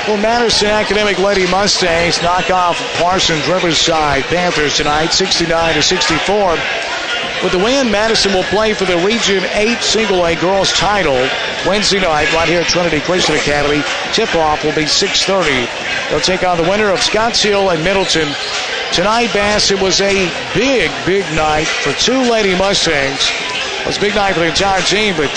Well, Madison Academic Lady Mustangs knock off Parsons Riverside Panthers tonight, 69-64. With the win, Madison will play for the Region 8 Single-A Girls title Wednesday night right here at Trinity Christian Academy. Tip-off will be 6:30. They'll take on the winner of Scotts Hill and Middleton. Tonight, Bass, it was a big, big night for two Lady Mustangs. It was a big night for the entire team, but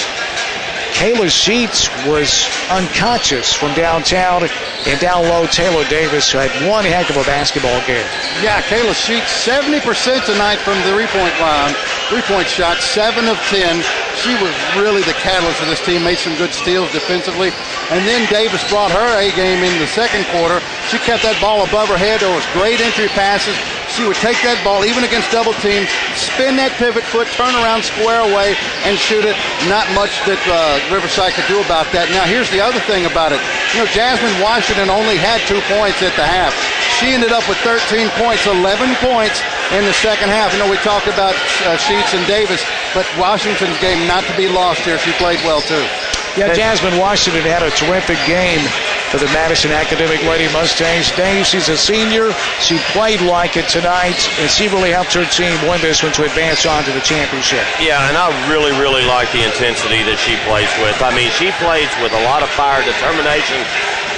Kayla Sheets was unconscious from downtown, and down low, Taylor Davis had one heck of a basketball game. Yeah, Kayla Sheets, 70% tonight from the three-point line. Three-point shot, 7 of 10. She was really the catalyst for this team, made some good steals defensively. And then Davis brought her A game in the second quarter. She kept that ball above her head. There was great entry passes. She would take that ball, even against double teams, spin that pivot foot, turn around, square away, and shoot it. Not much that Riverside could do about that. Now, here's the other thing about it. You know, Jasmine Washington only had 2 points at the half. She ended up with 13 points, 11 points in the second half. You know, we talked about Sheets and Davis, but Washington's game not to be lost here. She played well, too. Yeah, Jasmine Washington had a terrific game for the Madison Academic Lady Mustangs. Dave, she's a senior. She played like it tonight, and she really helped her team win this one to advance on to the championship. Yeah, and I really, really like the intensity that she plays with. I mean, she plays with a lot of fire, determination,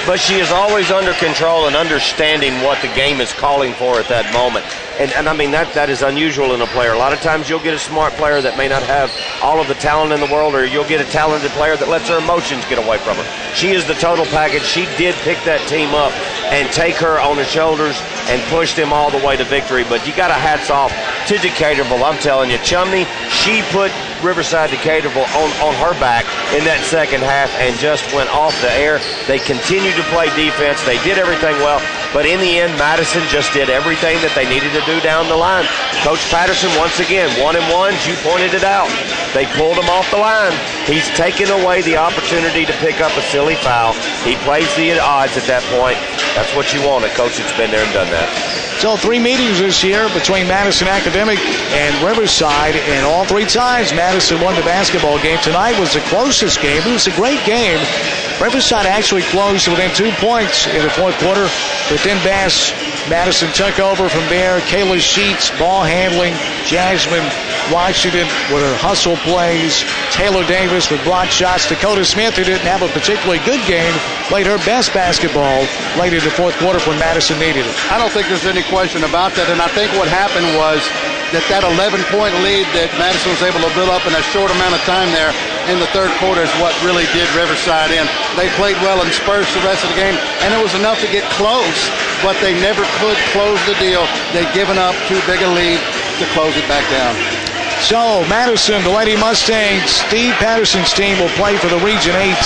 but she is always under control and understanding what the game is calling for at that moment. And I mean, that is unusual in a player. A lot of times you'll get a smart player that may not have all of the talent in the world, or you'll get a talented player that lets her emotions get away from her. She is the total package. She did pick that team up and take her on her shoulders and push them all the way to victory. But you got a hats off to Decaturville. I'm telling you, Chumney, she put Riverside Decaturville on her back in that second half and just went off the air. They continued to play defense. They did everything well. But in the end, Madison just did everything that they needed to do down the line. Coach Patterson, once again, 1-and-1. You pointed it out. They pulled him off the line. He's taken away the opportunity to pick up a silly foul. He plays the odds at that point. That's what you want, a coach that's been there and done that. So 3 meetings this year between Madison Academic and Riverside, and all 3 times Madison won the basketball game. Tonight was the closest game. It was a great game. Riverside actually closed within 2 points in the fourth quarter, but then Madison took over from there. Kayla Sheets, ball handling. Jasmine Washington with her hustle plays. Taylor Davis with block shots. Dakota Smith, who didn't have a particularly good game, played her best basketball late in the fourth quarter when Madison needed it. I don't think there's any question about that, and I think what happened was that 11-point lead that Madison was able to build up in a short amount of time there in the third quarter is what really did Riverside in. They played well and spurred the rest of the game, and it was enough to get close, but they never could close the deal. They'd given up too big a lead to close it back down. So Madison, the Lady Mustangs, Steve Patterson's team will play for the Region 8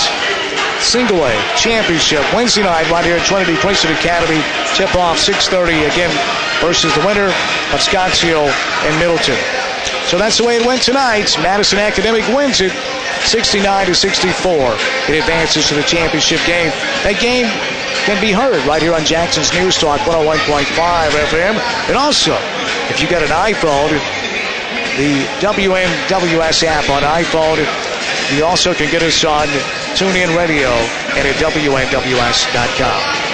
Single-A Championship Wednesday night right here at Trinity Christian Academy. Tip-off 6:30 again versus the winner of Scotts Hill and Middleton. So that's the way it went tonight. Madison Academic wins it 69-64. It advances to the championship game. That game can be heard right here on Jackson's News Talk 101.5 FM. And also, if you got an iPhone, the WNWS app on iPhone. You also can get us on TuneIn Radio and at WNWS.com.